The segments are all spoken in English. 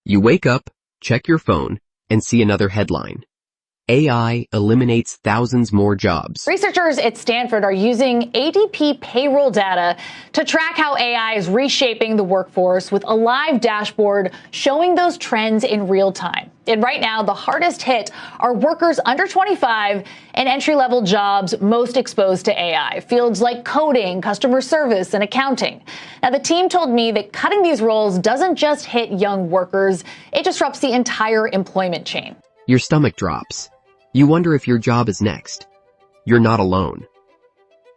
You wake up, check your phone, and see another headline. AI eliminates thousands more jobs. Researchers at Stanford are using ADP payroll data to track how AI is reshaping the workforce with a live dashboard showing those trends in real time. And right now, the hardest hit are workers under 25 and entry-level jobs most exposed to AI, fields like coding, customer service, and accounting. Now, the team told me that cutting these roles doesn't just hit young workers, it disrupts the entire employment chain. Your stomach drops. You wonder if your job is next. You're not alone.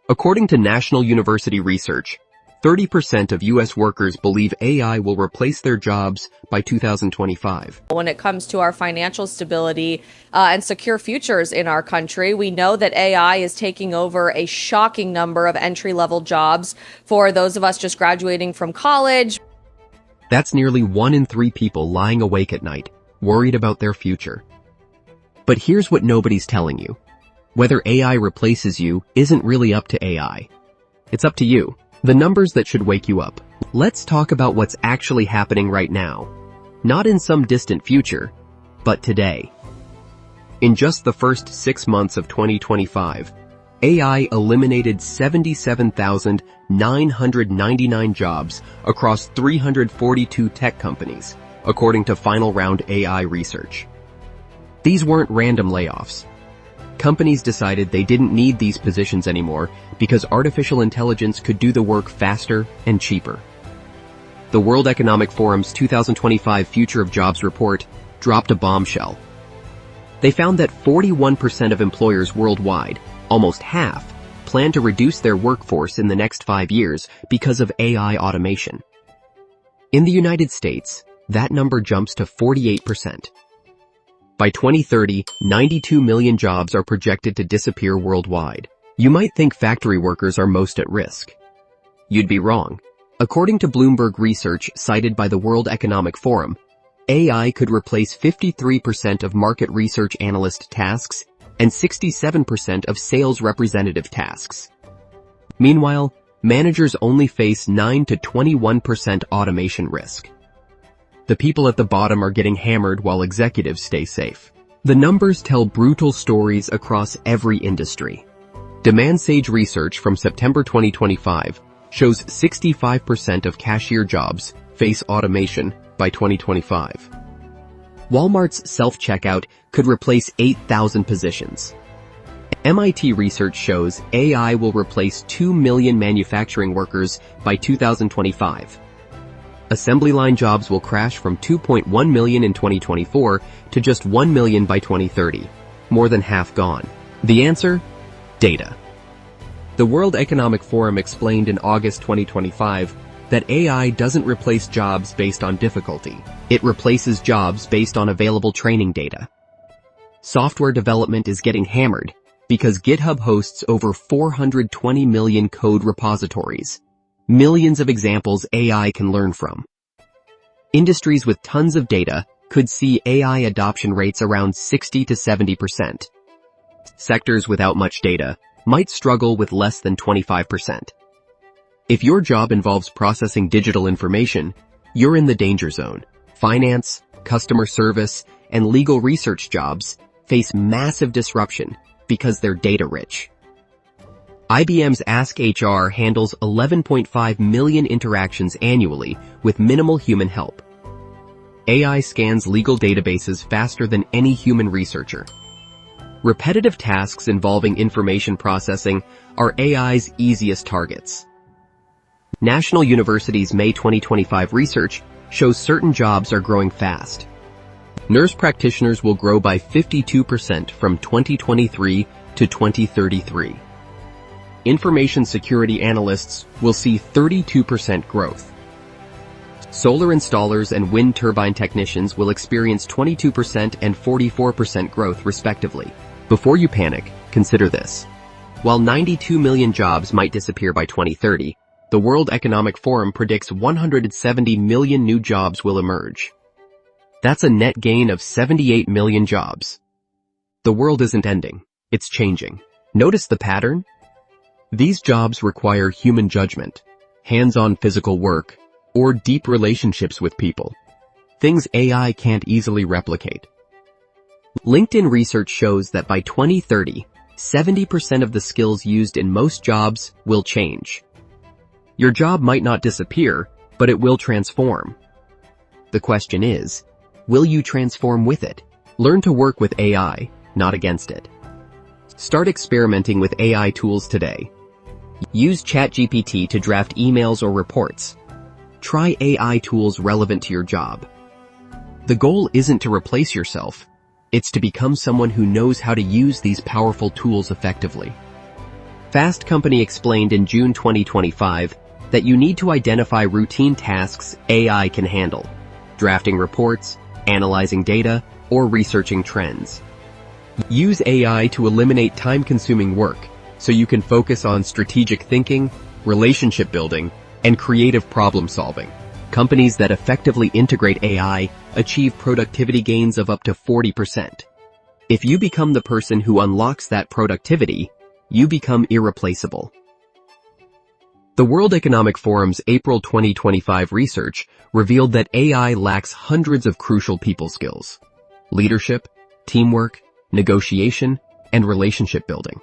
According to National University research, 30% of U.S. workers believe AI will replace their jobs by 2025. When it comes to our financial stability and secure futures in our country, we know that AI is taking over a shocking number of entry-level jobs for those of us just graduating from college. That's nearly 1 in 3 people lying awake at night, worried about their future. But here's what nobody's telling you. Whether AI replaces you isn't really up to AI. It's up to you. The numbers that should wake you up. Let's talk about what's actually happening right now. Not in some distant future, but today. In just the first 6 months of 2025, AI eliminated 77,999 jobs across 342 tech companies, according to Final Round AI research. These weren't random layoffs. Companies decided they didn't need these positions anymore because artificial intelligence could do the work faster and cheaper. The World Economic Forum's 2025 Future of Jobs report dropped a bombshell. They found that 41% of employers worldwide, almost half, plan to reduce their workforce in the next 5 years because of AI automation. In the United States, that number jumps to 48%. By 2030, 92 million jobs are projected to disappear worldwide. You might think factory workers are most at risk. You'd be wrong. According to Bloomberg research cited by the World Economic Forum, AI could replace 53% of market research analyst tasks and 67% of sales representative tasks. Meanwhile, managers only face 9 to 21% automation risk. The people at the bottom are getting hammered while executives stay safe. The numbers tell brutal stories across every industry. DemandSage research from September 2025 shows 65% of cashier jobs face automation by 2025. Walmart's self-checkout could replace 8,000 positions. MIT research shows AI will replace 2 million manufacturing workers by 2025. Assembly line jobs will crash from 2.1 million in 2024 to just 1 million by 2030. More than half gone. The answer? Data. The World Economic Forum explained in August 2025 that AI doesn't replace jobs based on difficulty. It replaces jobs based on available training data. Software development is getting hammered because GitHub hosts over 420 million code repositories. Millions of examples AI can learn from. Industries with tons of data could see AI adoption rates around 60 to 70%. Sectors without much data might struggle with less than 25%. If your job involves processing digital information, you're in the danger zone. Finance, customer service, and legal research jobs face massive disruption because they're data-rich. IBM's Ask HR handles 11.5 million interactions annually with minimal human help. AI scans legal databases faster than any human researcher. Repetitive tasks involving information processing are AI's easiest targets. National University's May 2025 research shows certain jobs are growing fast. Nurse practitioners will grow by 52% from 2023 to 2033. Information security analysts will see 32% growth. Solar installers and wind turbine technicians will experience 22% and 44% growth respectively. Before you panic, consider this. While 92 million jobs might disappear by 2030, the World Economic Forum predicts 170 million new jobs will emerge. That's a net gain of 78 million jobs. The world isn't ending, it's changing. Notice the pattern? These jobs require human judgment, hands-on physical work, or deep relationships with people. things AI can't easily replicate. LinkedIn research shows that by 2030, 70% of the skills used in most jobs will change. Your job might not disappear, but it will transform. The question is, will you transform with it? Learn to work with AI, not against it. Start experimenting with AI tools today. Use ChatGPT to draft emails or reports. Try AI tools relevant to your job. The goal isn't to replace yourself. It's to become someone who knows how to use these powerful tools effectively. Fast Company explained in June 2025 that you need to identify routine tasks AI can handle, drafting reports, analyzing data, or researching trends. Use AI to eliminate time-consuming work so you can focus on strategic thinking, relationship building, and creative problem solving. Companies that effectively integrate AI achieve productivity gains of up to 40%. If you become the person who unlocks that productivity, you become irreplaceable. The World Economic Forum's April 2025 research revealed that AI lacks hundreds of crucial people skills: leadership, teamwork, negotiation, and relationship building.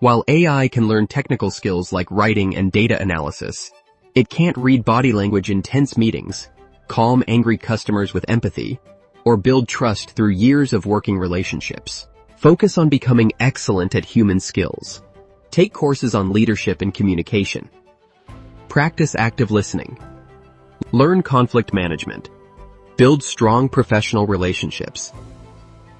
While AI can learn technical skills like writing and data analysis, it can't read body language in tense meetings, calm angry customers with empathy, or build trust through years of working relationships. Focus on becoming excellent at human skills. Take courses on leadership and communication. Practice active listening. Learn conflict management. Build strong professional relationships.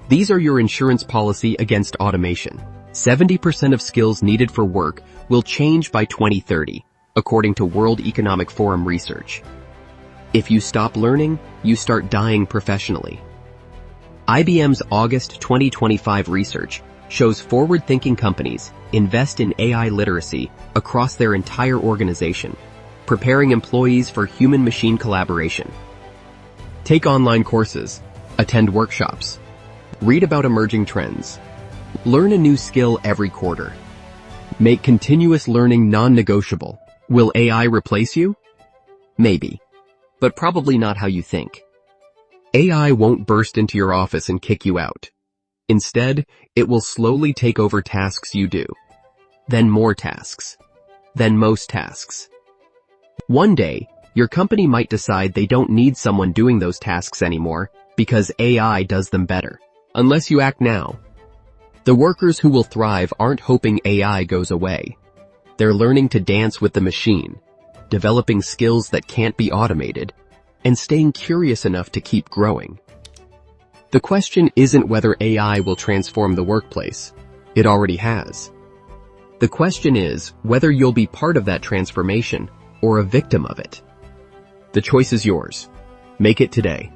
These are your insurance policy against automation. 70% of skills needed for work will change by 2030, according to World Economic Forum research. If you stop learning, you start dying professionally. IBM's August 2025 research shows forward-thinking companies invest in AI literacy across their entire organization, preparing employees for human-machine collaboration. Take online courses, attend workshops, read about emerging trends, learn a new skill every quarter. Make continuous learning non-negotiable. Will AI replace you? Maybe, but probably not how you think. AI won't burst into your office and kick you out. Instead, it will slowly take over tasks you do, then more tasks, then most tasks. One day, your company might decide they don't need someone doing those tasks anymore because AI does them better, unless you act now. The workers who will thrive aren't hoping AI goes away. They're learning to dance with the machine, developing skills that can't be automated, and staying curious enough to keep growing. The question isn't whether AI will transform the workplace. It already has. The question is whether you'll be part of that transformation or a victim of it. The choice is yours. Make it today.